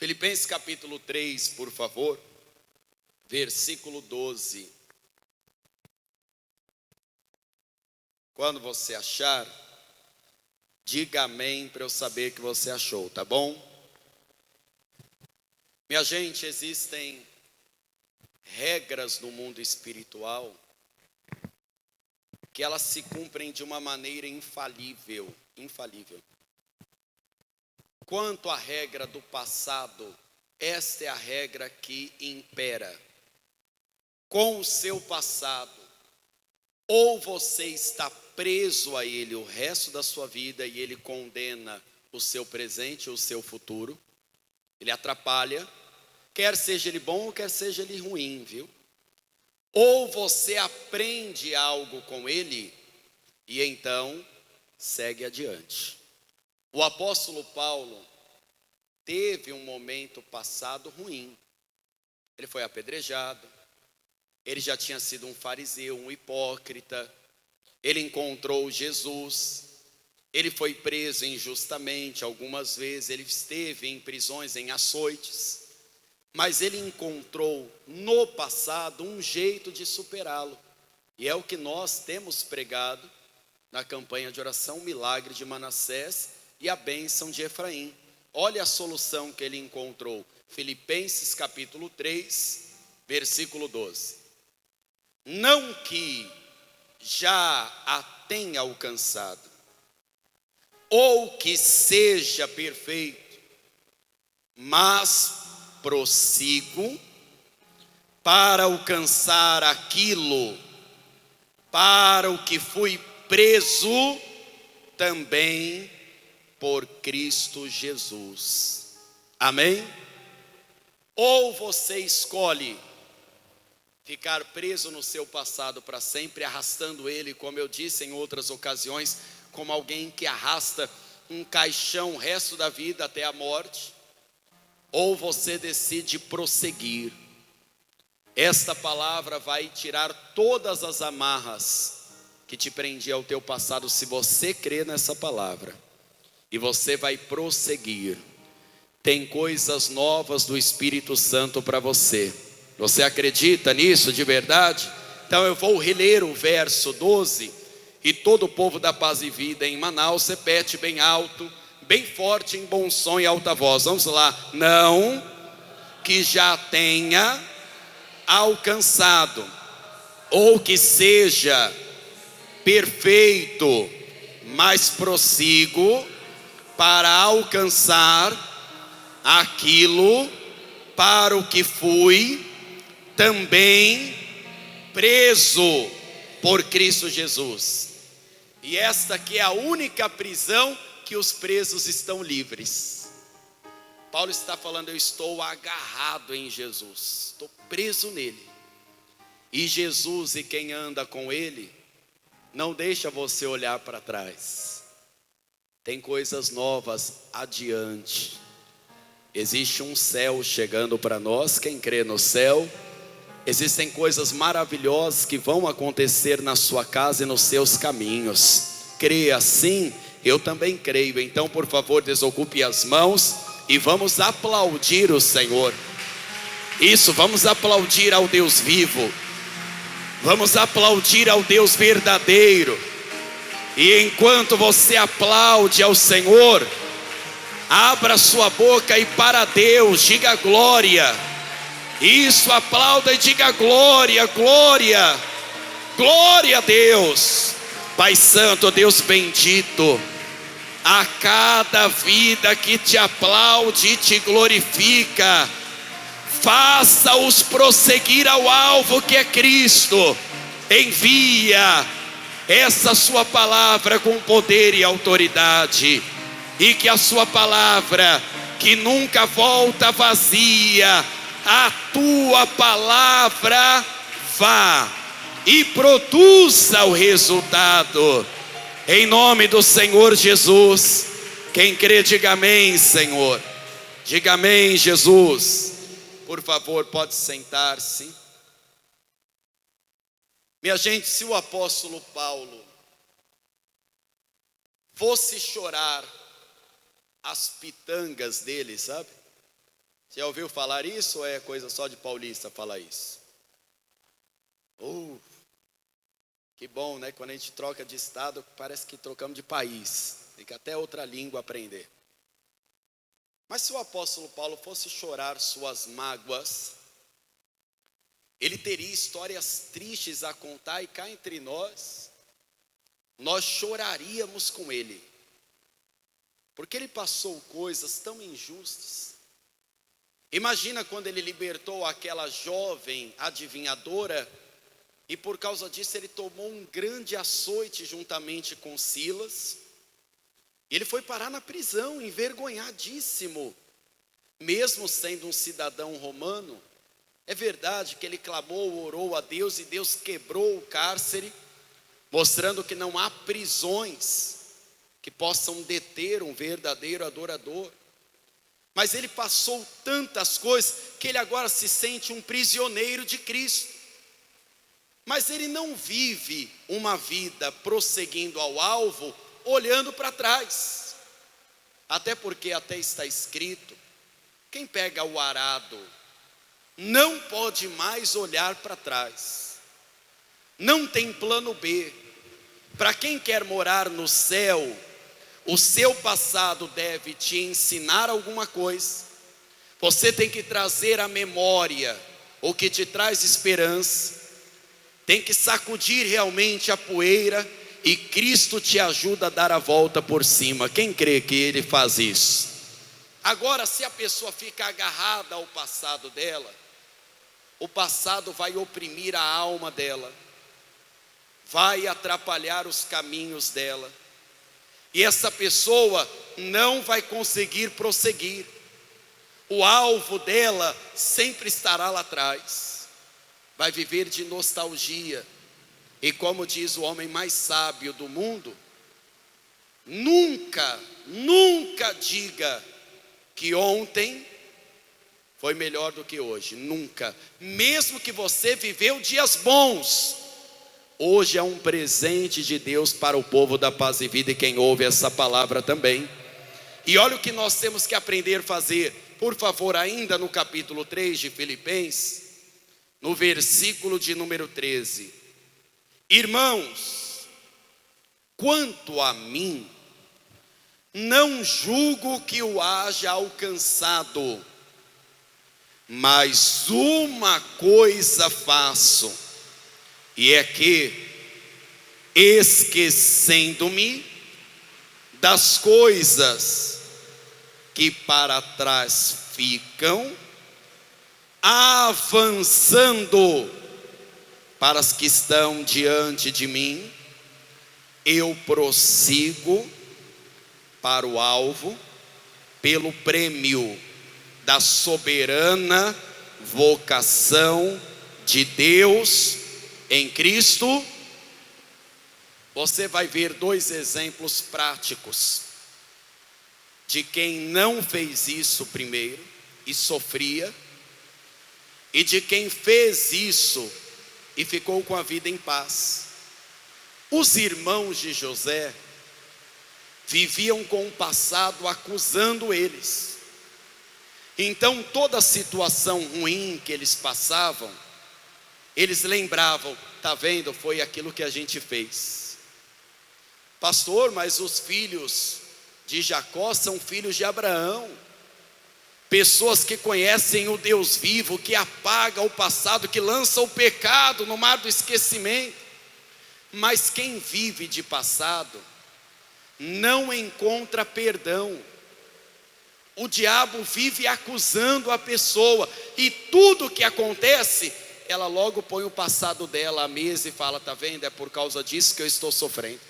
Filipenses capítulo 3, por favor, versículo 12. Quando você achar, diga amém para eu saber que você achou, tá bom? Minha gente, existem regras no mundo espiritual que elas se cumprem de uma maneira infalível. Quanto à regra do passado, esta é a regra que impera. Com o seu passado, ou você está preso a ele o resto da sua vida e ele condena o seu presente ou o seu futuro, ele atrapalha, quer seja ele bom ou quer seja ele ruim, viu? Ou você aprende algo com ele e então segue adiante. O apóstolo Paulo teve um momento passado ruim. Ele foi apedrejado, ele já tinha sido um fariseu, um hipócrita, ele encontrou Jesus, ele foi preso injustamente algumas vezes, ele esteve em prisões, em açoites, mas ele encontrou no passado um jeito de superá-lo, e é o que nós temos pregado na campanha de oração, o milagre de Manassés e a bênção de Efraim. Olha a solução que ele encontrou, Filipenses capítulo 3, versículo 12. Não que já a tenha alcançado, ou que seja perfeito, mas prossigo para alcançar aquilo para o que fui preso também por Cristo Jesus. Amém? Ou você escolhe ficar preso no seu passado para sempre, arrastando ele, como eu disse em outras ocasiões, como alguém que arrasta um caixão o resto da vida até a morte, ou você decide prosseguir. Esta palavra vai tirar todas as amarras que te prendiam ao teu passado, se você crer nessa palavra, e você vai prosseguir. Tem coisas novas do Espírito Santo para você. Você acredita nisso de verdade? Então eu vou reler o verso 12, e todo o povo da Paz e Vida em Manaus repete bem alto, bem forte, em bom som e alta voz. Vamos lá. Não que já tenha alcançado, ou que seja perfeito, mas prossigo para alcançar aquilo para o que fui também preso por Cristo Jesus. E esta aqui é a única prisão que os presos estão livres. Paulo está falando: eu estou agarrado em Jesus, estou preso nele. E Jesus e quem anda com ele não deixa você olhar para trás. Tem coisas novas adiante. Existe um céu chegando para nós, quem crê no céu. Existem coisas maravilhosas que vão acontecer na sua casa e nos seus caminhos. Crê assim? Eu também creio. Então, por favor, desocupe as mãos e vamos aplaudir o Senhor. Isso, vamos aplaudir ao Deus vivo. Vamos aplaudir ao Deus verdadeiro. E enquanto você aplaude ao Senhor, abra sua boca e para Deus diga glória. Isso, aplauda e diga glória, glória, glória a Deus. Pai Santo, Deus bendito, a cada vida que te aplaude e te glorifica, faça-os prosseguir ao alvo que é Cristo. Envia essa sua palavra com poder e autoridade, e que a sua palavra, que nunca volta vazia, a tua palavra vá e produza o resultado, em nome do Senhor Jesus. Quem crê diga amém, Senhor. Diga amém, Jesus. Por favor, pode sentar-se. Minha gente, se o apóstolo Paulo fosse chorar as pitangas dele, sabe? Você já ouviu falar isso ou é coisa só de paulista falar isso? Que bom, né? Quando a gente troca de estado, parece que trocamos de país. Fica até outra língua aprender. Mas se o apóstolo Paulo fosse chorar suas mágoas, ele teria histórias tristes a contar e cá entre nós choraríamos com ele. Porque ele passou coisas tão injustas. Imagina quando ele libertou aquela jovem adivinhadora e por causa disso ele tomou um grande açoite juntamente com Silas. Ele foi parar na prisão, envergonhadíssimo, mesmo sendo um cidadão romano. É verdade que ele clamou, orou a Deus e Deus quebrou o cárcere, mostrando que não há prisões que possam deter um verdadeiro adorador. Mas ele passou tantas coisas que ele agora se sente um prisioneiro de Cristo. Mas ele não vive uma vida prosseguindo ao alvo, olhando para trás. Até porque até está escrito, quem pega o arado não pode mais olhar para trás. Não tem plano B. Para quem quer morar no céu, o seu passado deve te ensinar alguma coisa. Você tem que trazer à memória o que te traz esperança. Tem que sacudir realmente a poeira e Cristo te ajuda a dar a volta por cima. Quem crê que Ele faz isso? Agora, se a pessoa fica agarrada ao passado dela, o passado vai oprimir a alma dela, vai atrapalhar os caminhos dela, e essa pessoa não vai conseguir prosseguir. O alvo dela sempre estará lá atrás, vai viver de nostalgia. E como diz o homem mais sábio do mundo, nunca diga que ontem foi melhor do que hoje, nunca. Mesmo que você viveu dias bons, hoje é um presente de Deus para o povo da Paz e Vida e quem ouve essa palavra também. E olha o que nós temos que aprender a fazer, por favor, ainda no capítulo 3 de Filipenses, no versículo de número 13. Irmãos, quanto a mim, não julgo que o haja alcançado, mas uma coisa faço, e é que, esquecendo-me das coisas que para trás ficam, avançando para as que estão diante de mim, eu prossigo para o alvo, pelo prêmio da soberana vocação de Deus em Cristo. Você vai ver dois exemplos práticos de quem não fez isso primeiro e sofria, e de quem fez isso e ficou com a vida em paz. Os irmãos de José viviam com o passado acusando eles. Então toda situação ruim que eles passavam, eles lembravam: tá vendo, foi aquilo que a gente fez. Pastor, mas os filhos de Jacó são filhos de Abraão, pessoas que conhecem o Deus vivo, que apaga o passado, que lança o pecado no mar do esquecimento. Mas quem vive de passado não encontra perdão. O diabo vive acusando a pessoa, e tudo que acontece, ela logo põe o passado dela à mesa e fala: tá vendo, é por causa disso que eu estou sofrendo.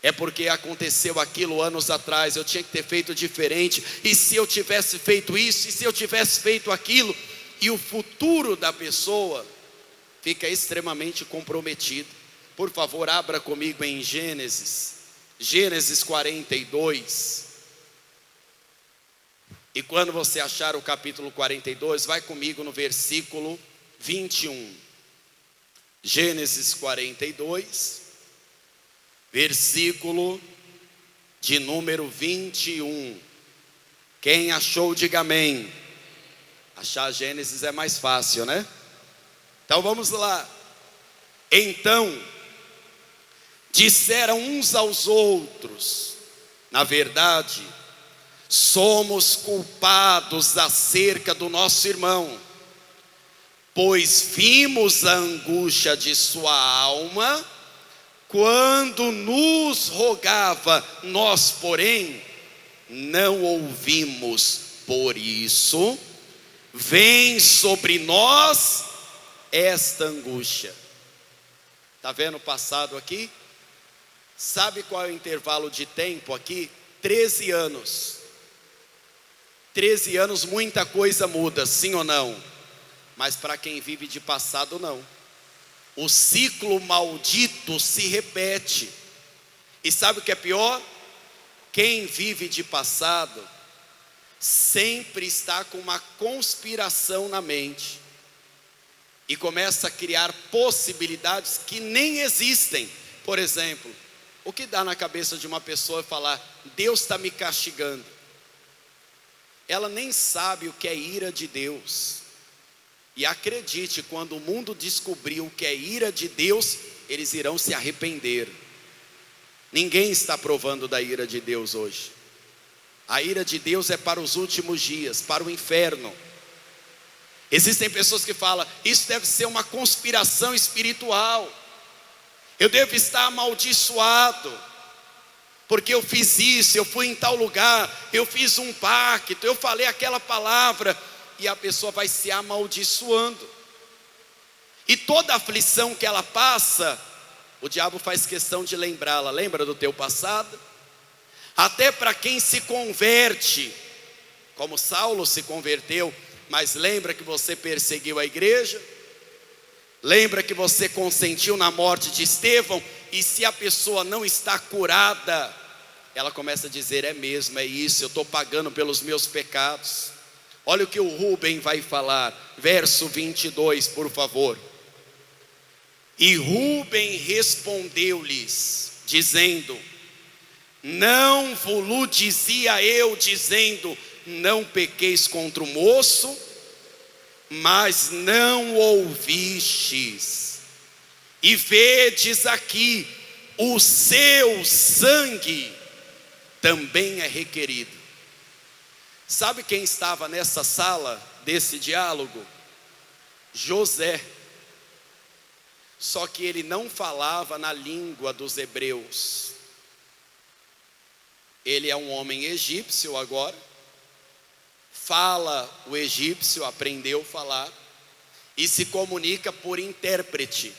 É porque aconteceu aquilo anos atrás, eu tinha que ter feito diferente, e se eu tivesse feito isso, e se eu tivesse feito aquilo, e o futuro da pessoa fica extremamente comprometido. Por favor, abra comigo em Gênesis 42, e quando você achar o capítulo 42, vai comigo no versículo 21, Gênesis 42, versículo de número 21. Quem achou, diga amém. Achar Gênesis é mais fácil, né? Então vamos lá. Então, disseram uns aos outros: na verdade, somos culpados acerca do nosso irmão, pois vimos a angústia de sua alma quando nos rogava. Nós, porém, não ouvimos. Por isso, vem sobre nós esta angústia. Está vendo o passado aqui? Sabe qual é o intervalo de tempo aqui? 13 anos. 13 anos, muita coisa muda, sim ou não? Mas para quem vive de passado, não. O ciclo maldito se repete. E sabe o que é pior? Quem vive de passado sempre está com uma conspiração na mente e começa a criar possibilidades que nem existem. Por exemplo, o que dá na cabeça de uma pessoa é falar: Deus está me castigando. Ela nem sabe o que é ira de Deus. E acredite, quando o mundo descobrir o que é ira de Deus, eles irão se arrepender. Ninguém está provando da ira de Deus hoje. A ira de Deus é para os últimos dias, para o inferno. Existem pessoas que falam: isso deve ser uma conspiração espiritual, eu devo estar amaldiçoado, porque eu fiz isso, eu fui em tal lugar, eu fiz um pacto, eu falei aquela palavra. E a pessoa vai se amaldiçoando. E toda aflição que ela passa, o diabo faz questão de lembrá-la. Lembra do teu passado? Até para quem se converte, como Saulo se converteu, mas lembra que você perseguiu a igreja? Lembra que você consentiu na morte de Estevão? E se a pessoa não está curada, ela começa a dizer: é mesmo, é isso, eu estou pagando pelos meus pecados. Olha o que o Rubem vai falar, verso 22, por favor. E Rubem respondeu-lhes, dizendo: não vos dizia eu, dizendo, não pequeis contra o moço, mas não ouvistes. E vedes aqui, o seu sangue também é requerido. Sabe quem estava nessa sala desse diálogo? José. Só que ele não falava na língua dos hebreus. Ele é um homem egípcio agora. Fala o egípcio, aprendeu a falar. E se comunica por intérprete.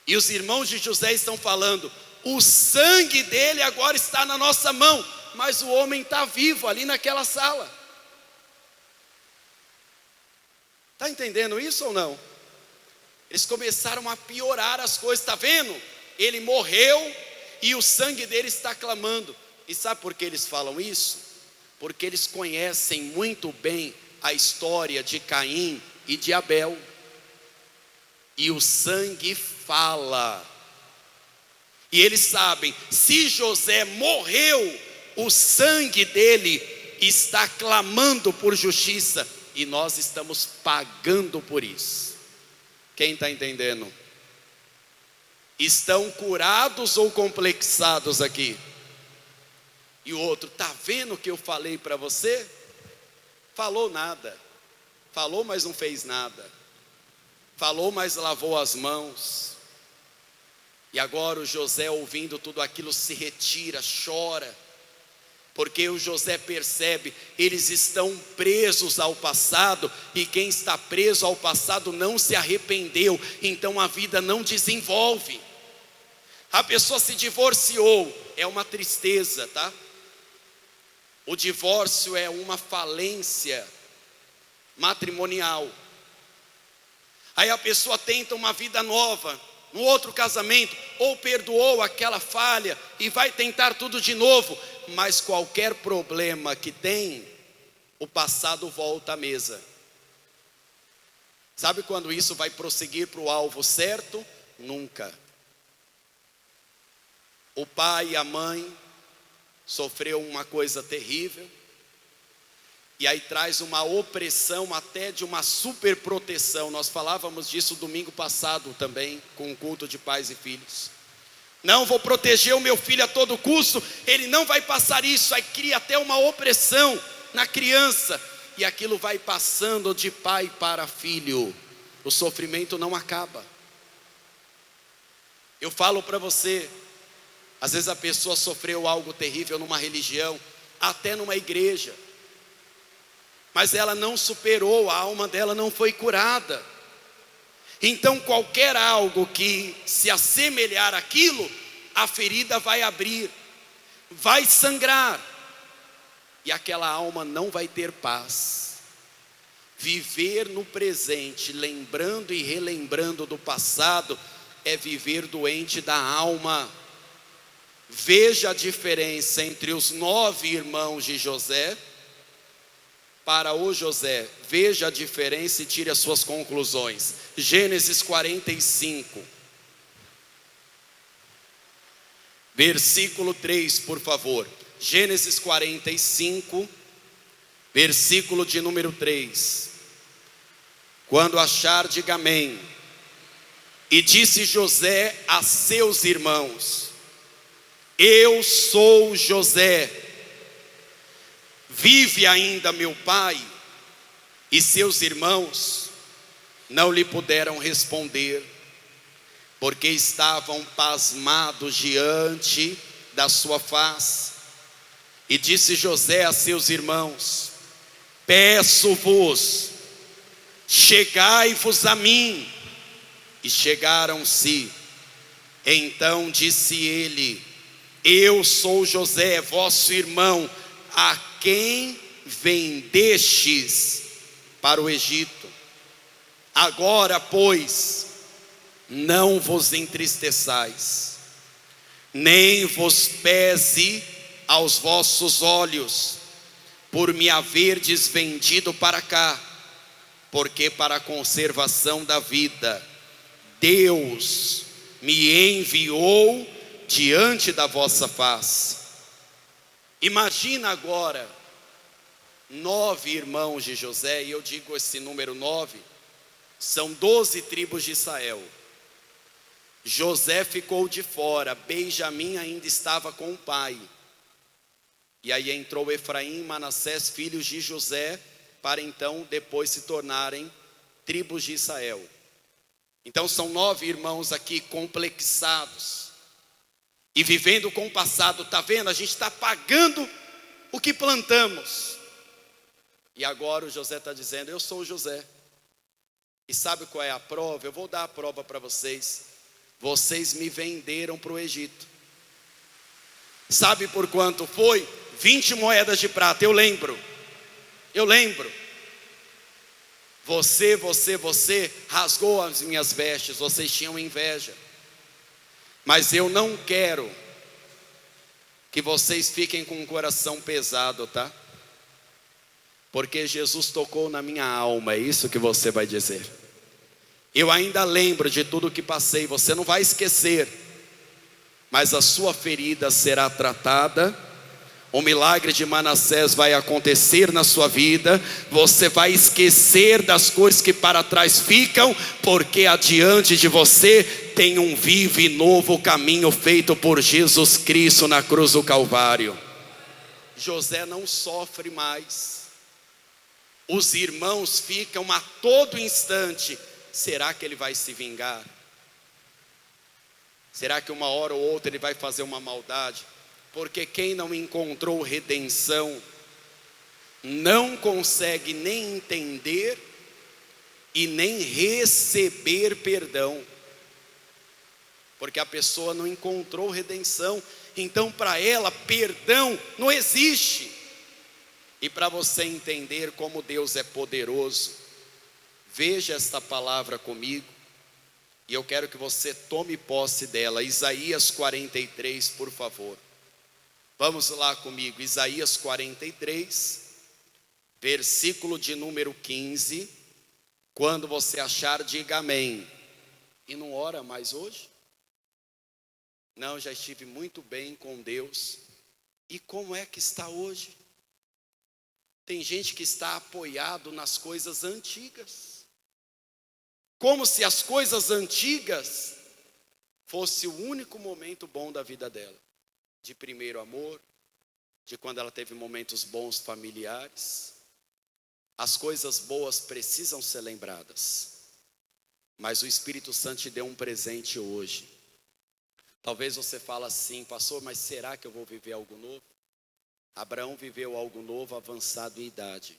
E os irmãos de José estão falando: o sangue dele agora está na nossa mão. Mas o homem está vivo ali naquela sala. Está entendendo isso ou não? Eles começaram a piorar as coisas. Está vendo? Ele morreu e o sangue dele está clamando. E sabe por que eles falam isso? Porque eles conhecem muito bem a história de Caim e de Abel. E o sangue fala. E eles sabem, se José morreu, o sangue dele está clamando por justiça, e nós estamos pagando por isso. Quem está entendendo? Estão curados ou complexados aqui? E o outro: está vendo o que eu falei para você? Falou nada. Falou, mas não fez nada. Falou, mas lavou as mãos. E agora o José, ouvindo tudo aquilo, se retira, chora. Porque o José percebe, eles estão presos ao passado, e quem está preso ao passado não se arrependeu, então a vida não desenvolve. A pessoa se divorciou, é uma tristeza, tá? O divórcio é uma falência matrimonial. Aí a pessoa tenta uma vida nova, no outro casamento, ou perdoou aquela falha e vai tentar tudo de novo. Mas qualquer problema que tem, o passado volta à mesa. Sabe quando isso vai prosseguir para o alvo certo? Nunca. O pai e a mãe sofreu uma coisa terrível, E aí traz uma opressão até de uma superproteção. Nós falávamos disso domingo passado também, com o culto de pais e filhos. Não, vou proteger o meu filho a todo custo, ele não vai passar isso. Aí cria até uma opressão na criança. E aquilo vai passando de pai para filho. O sofrimento não acaba. Eu falo para você, às vezes a pessoa sofreu algo terrível numa religião, até numa igreja, mas ela não superou, a alma dela não foi curada. Então qualquer algo que se assemelhar àquilo, a ferida vai abrir, vai sangrar, e aquela alma não vai ter paz. Viver no presente, lembrando e relembrando do passado, é viver doente da alma. Veja a diferença entre os 9 irmãos de José para o José. Veja a diferença e tire as suas conclusões. Gênesis 45, versículo 3, por favor. Gênesis 45, versículo de número 3. Quando achar, diga amém. E disse José a seus irmãos: eu sou José. Vive ainda meu pai? E seus irmãos não lhe puderam responder, porque estavam pasmados diante da sua face. E disse José a seus irmãos: peço-vos, chegai-vos a mim. E chegaram-se. Então disse ele: eu sou José, vosso irmão, a quem vendestes para o Egito. Agora, pois, não vos entristeçais, nem vos pese aos vossos olhos, por me haverdes vendido para cá, porque para a conservação da vida Deus me enviou diante da vossa face. Imagina agora 9 irmãos de José, e eu digo esse número 9, são 12 tribos de Israel. José ficou de fora, Benjamim ainda estava com o pai. E aí entrou Efraim e Manassés, filhos de José, para então depois se tornarem tribos de Israel. Então são 9 irmãos aqui complexados e vivendo com o passado. Está vendo? A gente está pagando o que plantamos. E agora o José está dizendo: eu sou o José. E sabe qual é a prova? Eu vou dar a prova para vocês. Vocês me venderam para o Egito. Sabe por quanto foi? 20 moedas de prata. Eu lembro. Você rasgou as minhas vestes, vocês tinham inveja. Mas eu não quero que vocês fiquem com o coração pesado, tá? Porque Jesus tocou na minha alma, é isso que você vai dizer. Eu ainda lembro de tudo que passei, você não vai esquecer. Mas a sua ferida será tratada. O milagre de Manassés vai acontecer na sua vida. Você vai esquecer das coisas que para trás ficam, porque adiante de você tem um vivo e novo caminho feito por Jesus Cristo na cruz do Calvário. José não sofre mais. Os irmãos ficam a todo instante: será que ele vai se vingar? Será que uma hora ou outra ele vai fazer uma maldade? Porque quem não encontrou redenção não consegue nem entender e nem receber perdão. Porque a pessoa não encontrou redenção, então para ela perdão não existe. E para você entender como Deus é poderoso, veja esta palavra comigo, e eu quero que você tome posse dela. Isaías 43, por favor. Vamos lá comigo, Isaías 43, versículo de número 15. Quando você achar, diga amém. E não ora mais hoje? Não, já estive muito bem com Deus. E como é que está hoje? Tem gente que está apoiado nas coisas antigas, como se as coisas antigas fosse o único momento bom da vida dela, de primeiro amor, de quando ela teve momentos bons familiares. As coisas boas precisam ser lembradas, mas o Espírito Santo te deu um presente hoje. Talvez você fale assim: pastor, mas será que eu vou viver algo novo? Abraão viveu algo novo avançado em idade.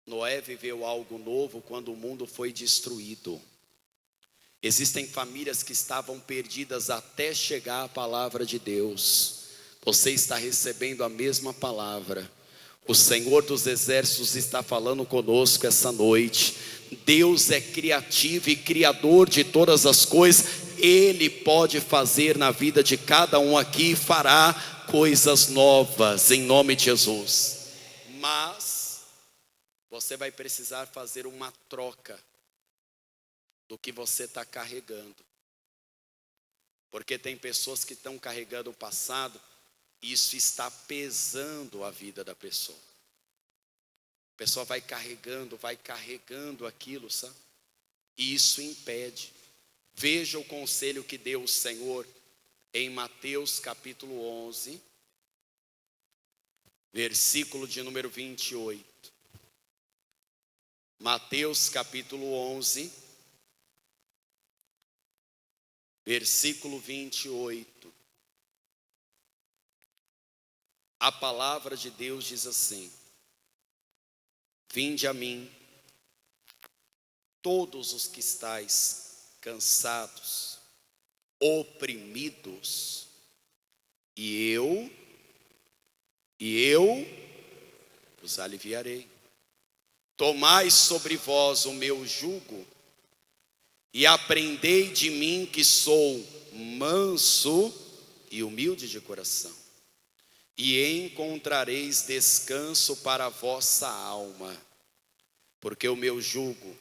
Noé viveu algo novo quando o mundo foi destruído. Existem famílias que estavam perdidas até chegar a palavra de Deus. Você está recebendo a mesma palavra. O Senhor dos Exércitos está falando conosco essa noite. Deus é criativo e criador de todas as coisas. Ele pode fazer na vida de cada um aqui e fará coisas novas em nome de Jesus. Mas você vai precisar fazer uma troca do que você está carregando, porque tem pessoas que estão carregando o passado e isso está pesando a vida da pessoa. A pessoa vai carregando aquilo, sabe? E isso impede. Veja o conselho que deu o Senhor em Mateus capítulo 11, versículo de número 28. Mateus capítulo 11, versículo 28. A palavra de Deus diz assim: vinde a mim, todos os que estáis cansados, oprimidos, e eu vos aliviarei. Tomai sobre vós o meu jugo e aprendei de mim, que sou manso e humilde de coração, e encontrareis descanso para a vossa alma, porque o meu jugo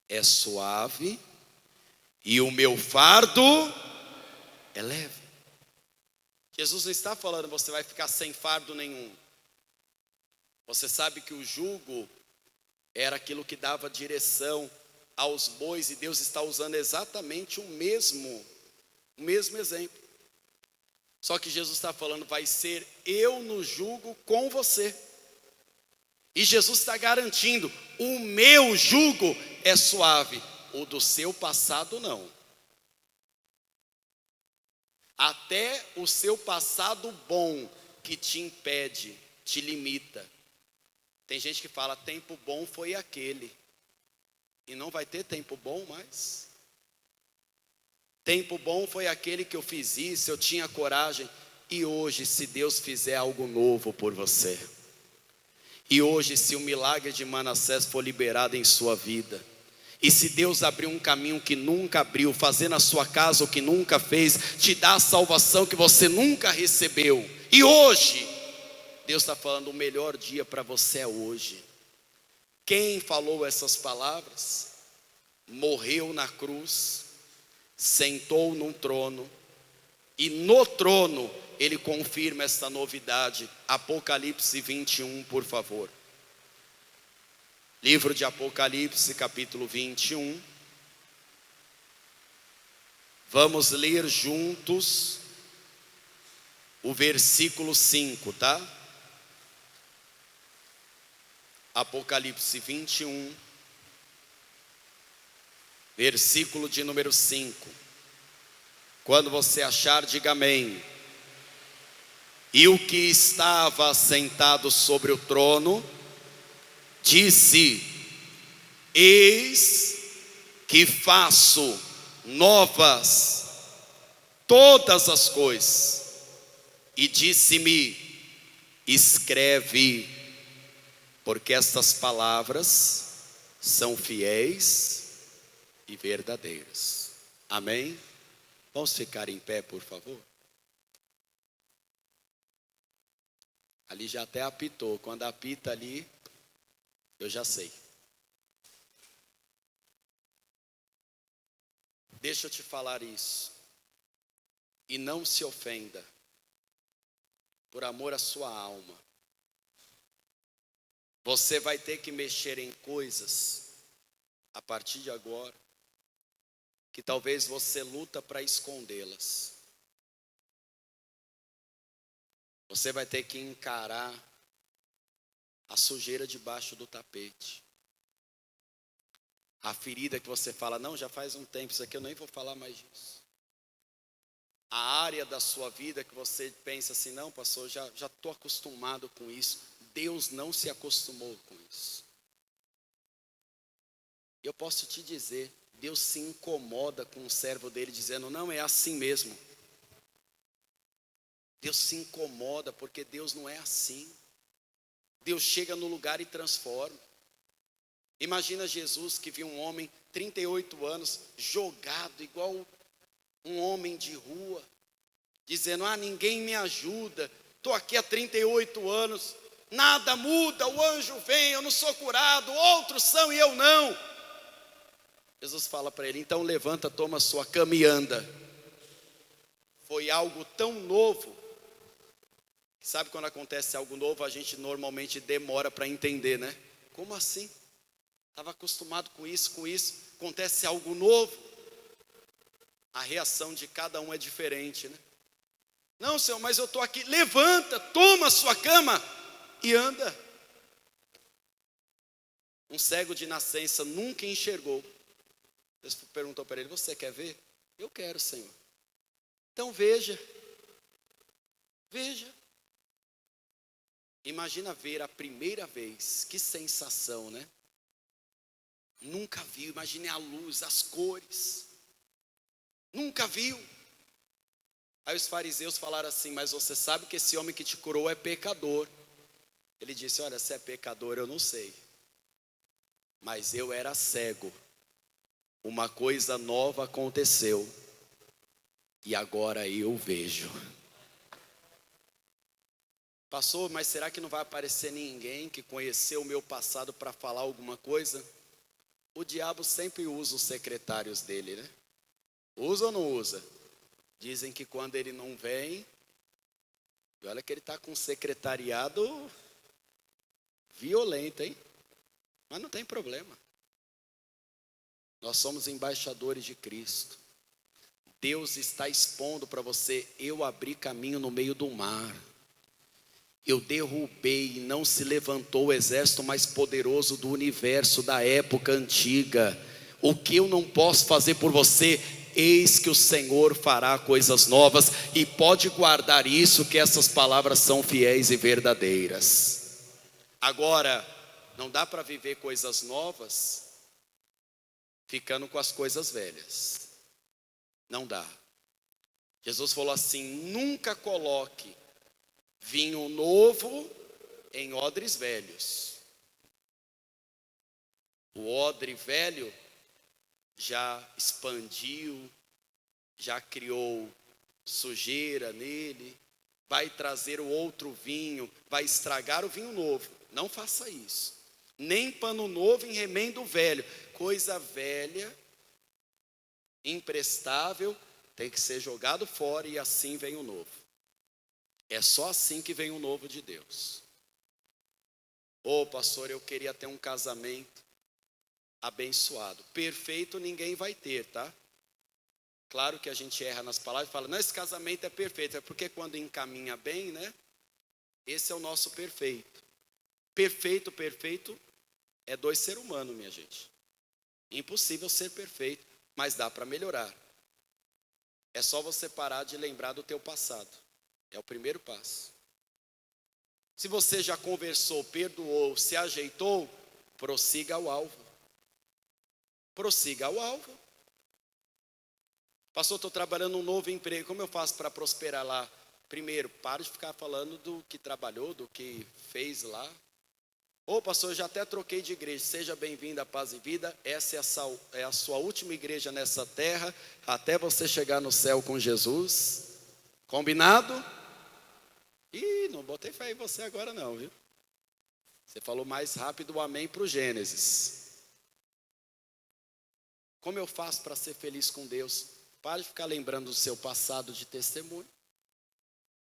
é suave e o meu fardo é leve. Jesus não está falando você vai ficar sem fardo nenhum. Você sabe que o jugo era aquilo que dava direção aos bois, e Deus está usando exatamente o mesmo exemplo. Só que Jesus está falando, vai ser eu no jugo com você. E Jesus está garantindo, o meu jugo é suave, o do seu passado não. Até o seu passado bom que te impede, te limita. Tem gente que fala, tempo bom foi aquele, e não vai ter tempo bom mais. Tempo bom foi aquele que eu fiz isso, eu tinha coragem. E hoje, se Deus fizer algo novo por você, e hoje, se o milagre de Manassés for liberado em sua vida, e se Deus abrir um caminho que nunca abriu, fazer na sua casa o que nunca fez, te dar a salvação que você nunca recebeu, e hoje, Deus está falando, o melhor dia para você é hoje. Quem falou essas palavras, morreu na cruz, sentou num trono, e no trono ele confirma esta novidade. Apocalipse 21, por favor. Livro de Apocalipse, capítulo 21. Vamos ler juntos o versículo 5, tá? Apocalipse 21, versículo de número 5. Quando você achar, diga amém. E o que estava sentado sobre o trono disse: eis que faço novas todas as coisas. E disse-me: escreve, porque estas palavras são fiéis e verdadeiras. Amém? Vamos ficar em pé, por favor? Ali já até apitou. Quando apita ali, eu já sei. Deixa eu te falar isso. E não se ofenda, por amor à sua alma. Você vai ter que mexer em coisas a partir de agora que talvez você luta para escondê-las. Você vai ter que encarar a sujeira debaixo do tapete. A ferida que você fala, não, já faz um tempo, isso aqui eu nem vou falar mais disso. A área da sua vida que você pensa assim, não, pastor, já estou acostumado com isso. Deus não se acostumou com isso. Eu posso te dizer, Deus se incomoda com o servo dele dizendo, não, é assim mesmo. Deus se incomoda porque Deus não é assim. Deus chega no lugar e transforma. Imagina Jesus que viu um homem, 38 anos, jogado igual um homem de rua, dizendo, ninguém me ajuda, estou aqui há 38 anos, nada muda, o anjo vem, eu não sou curado, outros são e eu não. Jesus fala para ele, então levanta, toma sua cama e anda. Foi algo tão novo, que sabe quando acontece algo novo, a gente normalmente demora para entender, né? Como assim? Estava acostumado com isso, acontece algo novo. A reação de cada um é diferente, né? Não, Senhor, mas eu estou aqui. Levanta, toma a sua cama e anda. Um cego de nascença nunca enxergou. Deus perguntou para ele, você quer ver? Eu quero, Senhor. Então veja. Veja. Imagina ver a primeira vez, que sensação, né? Nunca viu, imagine a luz, as cores. Nunca viu. Aí os fariseus falaram assim, mas você sabe que esse homem que te curou é pecador. Ele disse, olha, se é pecador eu não sei. Mas eu era cego. Uma coisa nova aconteceu. E agora eu vejo. Pastor, mas será que não vai aparecer ninguém que conheceu o meu passado para falar alguma coisa? O diabo sempre usa os secretários dele, né? Usa ou não usa? Dizem que quando ele não vem, e olha que ele está com um secretariado violento, hein? Mas não tem problema. Nós somos embaixadores de Cristo. Deus está expondo para você, eu abri caminho no meio do mar. Eu derrubei e não se levantou o exército mais poderoso do universo da época antiga. O que eu não posso fazer por você, eis que o Senhor fará coisas novas. E pode guardar isso, que essas palavras são fiéis e verdadeiras. Agora, não dá para viver coisas novas ficando com as coisas velhas. Não dá. Jesus falou assim, nunca coloque vinho novo em odres velhos. O odre velho já expandiu, já criou sujeira nele, vai trazer o outro vinho, vai estragar o vinho novo. Não faça isso. Nem pano novo em remendo velho. Coisa velha, imprestável, tem que ser jogado fora e assim vem o novo. É só assim que vem o novo de Deus. Pastor, eu queria ter um casamento abençoado. Perfeito ninguém vai ter, tá? Claro que a gente erra nas palavras e fala, não, esse casamento é perfeito. É porque quando encaminha bem, né? Esse é o nosso perfeito. Perfeito é dois seres humanos, minha gente. Impossível ser perfeito, mas dá para melhorar. É só você parar de lembrar do teu passado. É o primeiro passo. Se você já conversou, perdoou, se ajeitou, prossiga ao alvo. Prossiga ao alvo. Pastor, estou trabalhando um novo emprego, como eu faço para prosperar lá? Primeiro, pare de ficar falando do que trabalhou, do que fez lá. Pastor, eu já até troquei de igreja, seja bem-vindo à Paz e Vida, essa é a sua última igreja nessa terra, até você chegar no céu com Jesus. Combinado? Não botei fé em você agora não, viu? Você falou mais rápido o amém para o Gênesis. Como eu faço para ser feliz com Deus? Pare de ficar lembrando do seu passado de testemunho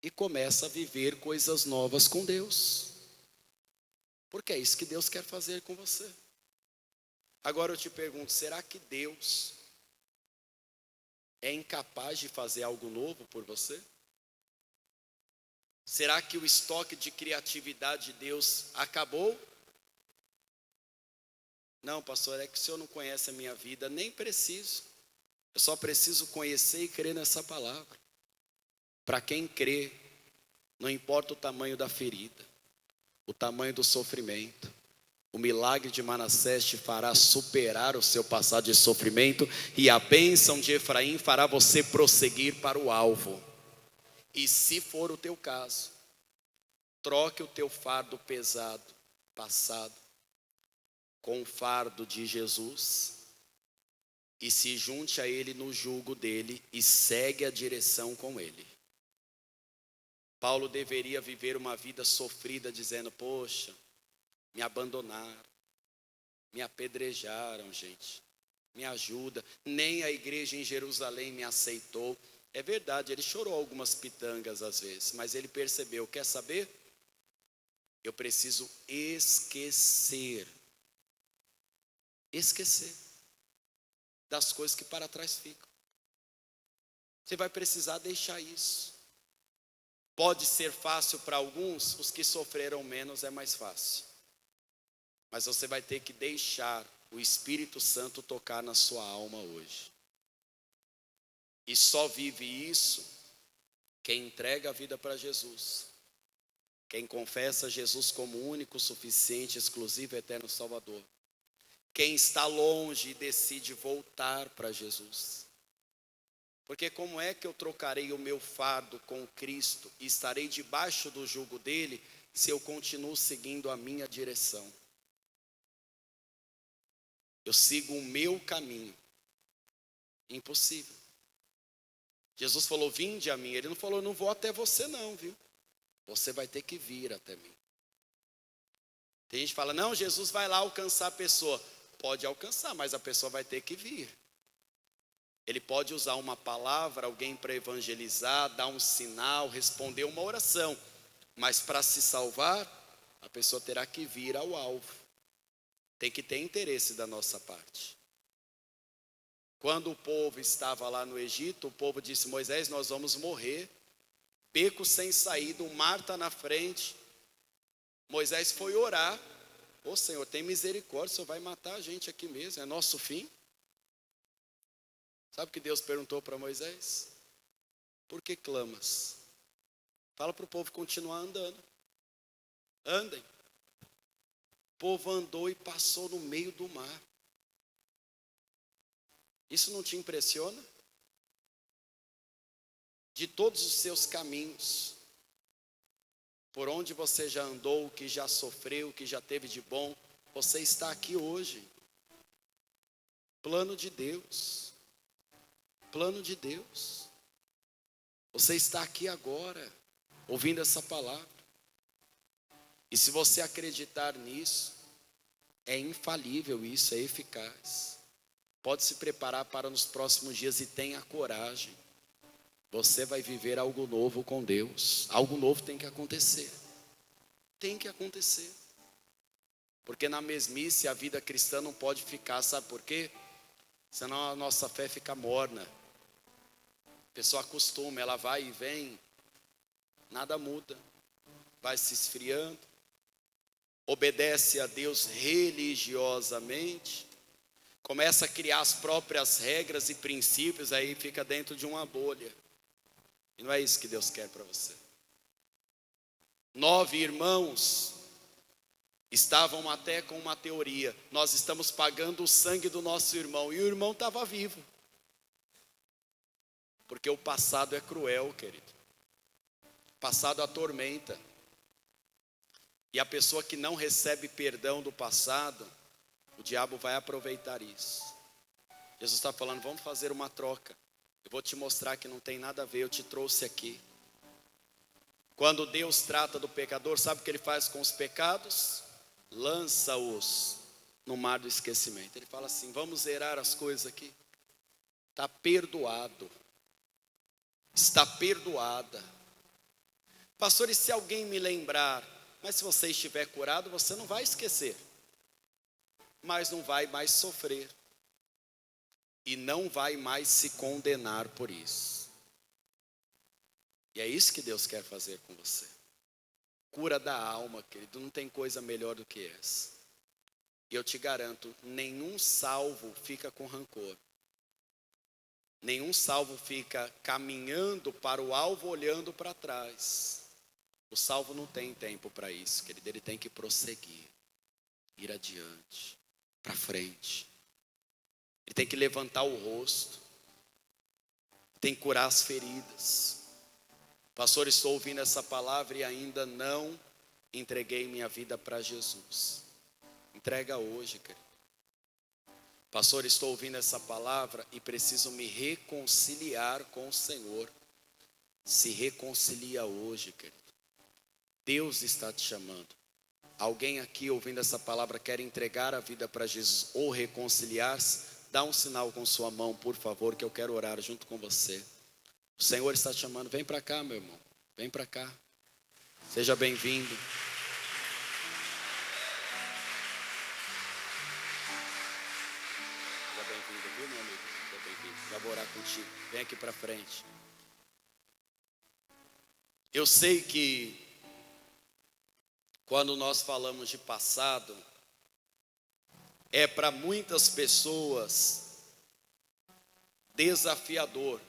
e começa a viver coisas novas com Deus. Porque é isso que Deus quer fazer com você. Agora eu te pergunto, será que Deus é incapaz de fazer algo novo por você? Será que o estoque de criatividade de Deus acabou? Não, pastor, é que o senhor não conhece a minha vida. Nem preciso. Eu só preciso conhecer e crer nessa palavra. Para quem crê, não importa o tamanho da ferida, o tamanho do sofrimento, o milagre de Manassés te fará superar o seu passado de sofrimento, e a bênção de Efraim fará você prosseguir para o alvo. E se for o teu caso, troque o teu fardo pesado, passado, com o fardo de Jesus, e se junte a Ele no jugo dele, e segue a direção com Ele. Paulo deveria viver uma vida sofrida, dizendo, poxa, me abandonaram, me apedrejaram, gente, me ajuda. Nem a igreja em Jerusalém me aceitou. É verdade, ele chorou algumas pitangas às vezes, mas ele percebeu, quer saber? Eu preciso esquecer das coisas que para trás ficam. Você vai precisar deixar isso. Pode ser fácil para alguns, os que sofreram menos é mais fácil. Mas você vai ter que deixar o Espírito Santo tocar na sua alma hoje. E só vive isso quem entrega a vida para Jesus. Quem confessa Jesus como único, suficiente, exclusivo, eterno Salvador. Quem está longe e decide voltar para Jesus. Porque como é que eu trocarei o meu fardo com Cristo e estarei debaixo do jugo dele, se eu continuo seguindo a minha direção? Eu sigo o meu caminho. Impossível. Jesus falou, vinde a mim. Ele não falou, não vou até você não, viu? Você vai ter que vir até mim. Tem gente que fala, não, Jesus vai lá alcançar a pessoa. Pode alcançar, mas a pessoa vai ter que vir. Ele pode usar uma palavra, alguém para evangelizar, dar um sinal, responder uma oração. Mas para se salvar, a pessoa terá que vir ao alvo. Tem que ter interesse da nossa parte. Quando o povo estava lá no Egito, o povo disse, Moisés, nós vamos morrer. Beco sem saída, o mar está na frente. Moisés foi orar. Ô Senhor, tem misericórdia, o Senhor vai matar a gente aqui mesmo, é nosso fim. Sabe o que Deus perguntou para Moisés? Por que clamas? Fala para o povo continuar andando. Andem. O povo andou e passou no meio do mar. Isso não te impressiona? De todos os seus caminhos, por onde você já andou, o que já sofreu, o que já teve de bom, você está aqui hoje. Plano de Deus. Plano de Deus. Você está aqui agora, ouvindo essa palavra. E se você acreditar nisso, é infalível isso, é eficaz. Pode se preparar para nos próximos dias e tenha coragem. Você vai viver algo novo com Deus. Algo novo tem que acontecer. Tem que acontecer. Porque na mesmice a vida cristã não pode ficar, sabe por quê? Senão a nossa fé fica morna. A pessoa acostuma, ela vai e vem, nada muda. Vai se esfriando. Obedece a Deus religiosamente. Começa a criar as próprias regras e princípios, aí fica dentro de uma bolha. E não é isso que Deus quer para você. 9 irmãos estavam até com uma teoria. Nós estamos pagando o sangue do nosso irmão. E o irmão estava vivo. Porque o passado é cruel, querido. O passado atormenta. E a pessoa que não recebe perdão do passado, o diabo vai aproveitar isso. Jesus está falando, vamos fazer uma troca. Eu vou te mostrar que não tem nada a ver, eu te trouxe aqui. Quando Deus trata do pecador, sabe o que ele faz com os pecados? Lança-os no mar do esquecimento. Ele fala assim, vamos zerar as coisas aqui. Está perdoado. Está perdoada. Pastor, e se alguém me lembrar? Mas se você estiver curado, você não vai esquecer, mas não vai mais sofrer e não vai mais se condenar por isso. E é isso que Deus quer fazer com você. Cura da alma, querido, não tem coisa melhor do que essa. E eu te garanto, nenhum salvo fica com rancor. Nenhum salvo fica caminhando para o alvo olhando para trás. O salvo não tem tempo para isso, querido. Ele tem que prosseguir, ir adiante, para frente. Ele tem que levantar o rosto, tem que curar as feridas. Pastor, estou ouvindo essa palavra e ainda não entreguei minha vida para Jesus. Entrega hoje, querido. Pastor, estou ouvindo essa palavra e preciso me reconciliar com o Senhor. Se reconcilia hoje, querido. Deus está te chamando. Alguém aqui ouvindo essa palavra quer entregar a vida para Jesus ou reconciliar-se? Dá um sinal com sua mão, por favor, que eu quero orar junto com você. O Senhor está te chamando. Vem para cá, meu irmão. Vem para cá. Seja bem-vindo. Seja bem-vindo, viu, meu amigo? Seja bem-vindo. Já vou orar contigo. Vem aqui para frente. Eu sei que quando nós falamos de passado, é para muitas pessoas desafiador.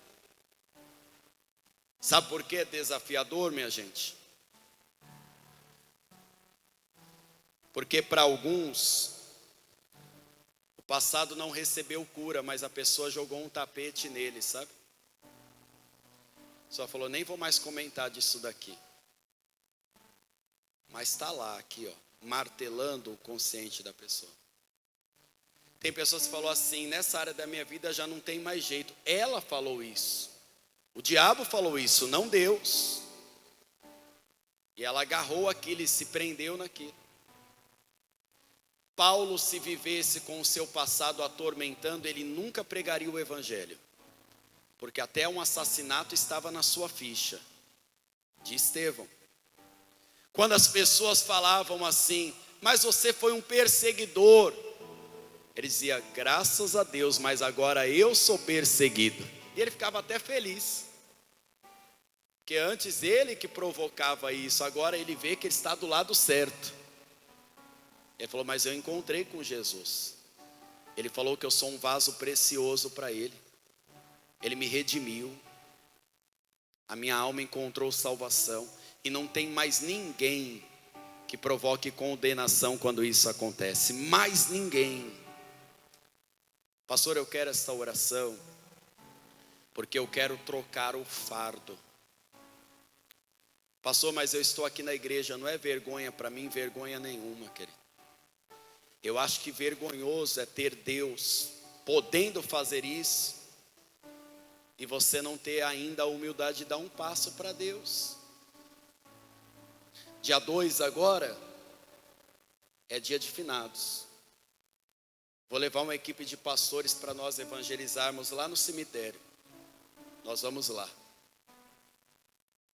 Sabe por que é desafiador, minha gente? Porque para alguns, o passado não recebeu cura, mas a pessoa jogou um tapete nele, sabe? Só falou, nem vou mais comentar disso daqui. Mas está lá, aqui, ó, martelando o consciente da pessoa. Tem pessoas que falam assim, nessa área da minha vida já não tem mais jeito. Ela falou isso. O diabo falou isso, não Deus. E ela agarrou aquilo e se prendeu naquilo. Paulo, se vivesse com o seu passado atormentando, ele nunca pregaria o evangelho. Porque até um assassinato estava na sua ficha, de Estevão. Quando as pessoas falavam assim, mas você foi um perseguidor. Ele dizia, graças a Deus, mas agora eu sou perseguido. E ele ficava até feliz. Porque antes ele que provocava isso, agora ele vê que ele está do lado certo. Ele falou, mas eu encontrei com Jesus. Ele falou que eu sou um vaso precioso para ele. Ele me redimiu. A minha alma encontrou salvação. E não tem mais ninguém que provoque condenação quando isso acontece. Mais ninguém. Pastor, eu quero essa oração porque eu quero trocar o fardo. Pastor, mas eu estou aqui na igreja, não é vergonha para mim, vergonha nenhuma, querido. Eu acho que vergonhoso é ter Deus podendo fazer isso e você não ter ainda a humildade de dar um passo para Deus. Dia 2 agora é dia de finados. Vou levar uma equipe de pastores para nós evangelizarmos lá no cemitério. Nós vamos lá.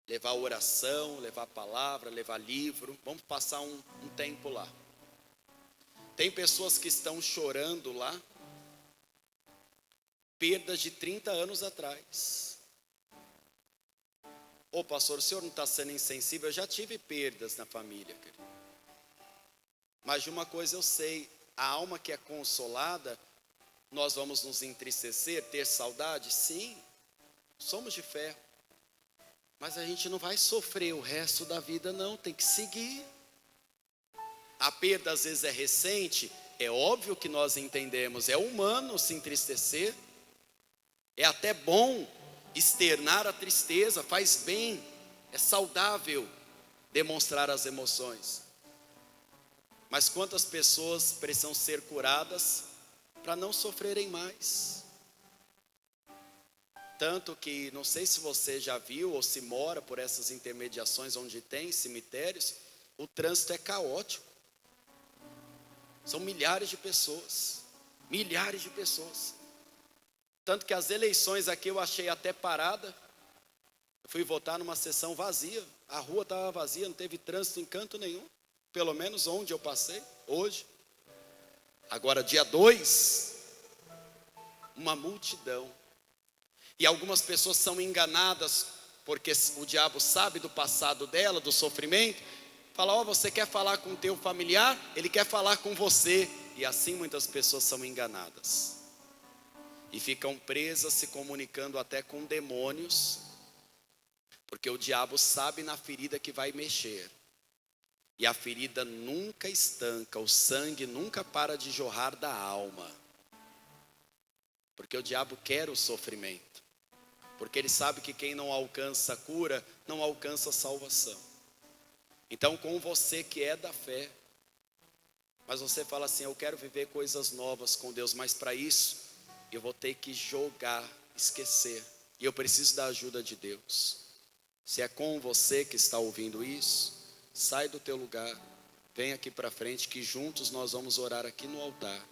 Levar oração, levar palavra, levar livro. Vamos passar um tempo lá. Tem pessoas que estão chorando lá. Perdas de 30 anos atrás. Ô pastor, o senhor não está sendo insensível? Eu já tive perdas na família, querido. Mas de uma coisa eu sei. A alma que é consolada, nós vamos nos entristecer, ter saudade? Sim, somos de ferro. Mas a gente não vai sofrer o resto da vida não, tem que seguir. A perda às vezes é recente, é óbvio que nós entendemos, é humano se entristecer. É até bom externar a tristeza, faz bem, é saudável demonstrar as emoções. Mas quantas pessoas precisam ser curadas para não sofrerem mais? Tanto que, não sei se você já viu ou se mora por essas intermediações onde tem cemitérios, o trânsito é caótico. São milhares de pessoas. Milhares de pessoas. Tanto que as eleições aqui eu achei até parada. Eu fui votar numa sessão vazia, a rua estava vazia, não teve trânsito em canto nenhum, pelo menos onde eu passei, hoje. Agora, dia 2, uma multidão. E algumas pessoas são enganadas, porque o diabo sabe do passado dela, do sofrimento. Fala, você quer falar com o teu familiar? Ele quer falar com você. E assim muitas pessoas são enganadas. E ficam presas, se comunicando até com demônios. Porque o diabo sabe na ferida que vai mexer. E a ferida nunca estanca, o sangue nunca para de jorrar da alma. Porque o diabo quer o sofrimento. Porque ele sabe que quem não alcança a cura, não alcança a salvação. Então, com você que é da fé, mas você fala assim, eu quero viver coisas novas com Deus, mas para isso, eu vou ter que jogar, esquecer. E eu preciso da ajuda de Deus. Se é com você que está ouvindo isso, sai do teu lugar, vem aqui para frente, que juntos nós vamos orar aqui no altar.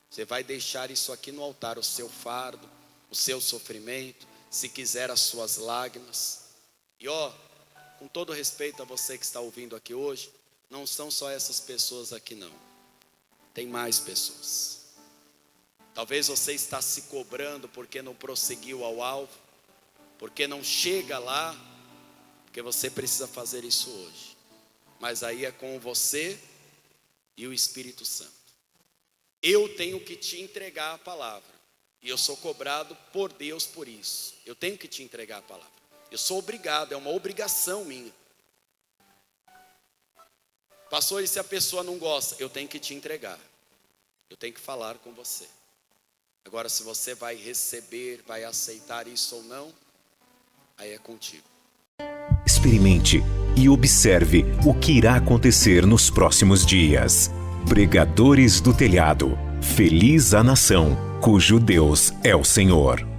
Você vai deixar isso aqui no altar, o seu fardo, o seu sofrimento, se quiser as suas lágrimas. E com todo respeito a você que está ouvindo aqui hoje, não são só essas pessoas aqui não. Tem mais pessoas. Talvez você está se cobrando porque não prosseguiu ao alvo, porque não chega lá, porque você precisa fazer isso hoje. Mas aí é com você e o Espírito Santo. Eu tenho que te entregar a palavra. E eu sou cobrado por Deus por isso. Eu tenho que te entregar a palavra. Eu sou obrigado, é uma obrigação minha. Pastor, e se a pessoa não gosta? Eu tenho que te entregar. Eu tenho que falar com você. Agora, se você vai receber, vai aceitar isso ou não, aí é contigo. Experimente e observe o que irá acontecer nos próximos dias. Pregadores do Telhado. Feliz a nação, cujo Deus é o Senhor.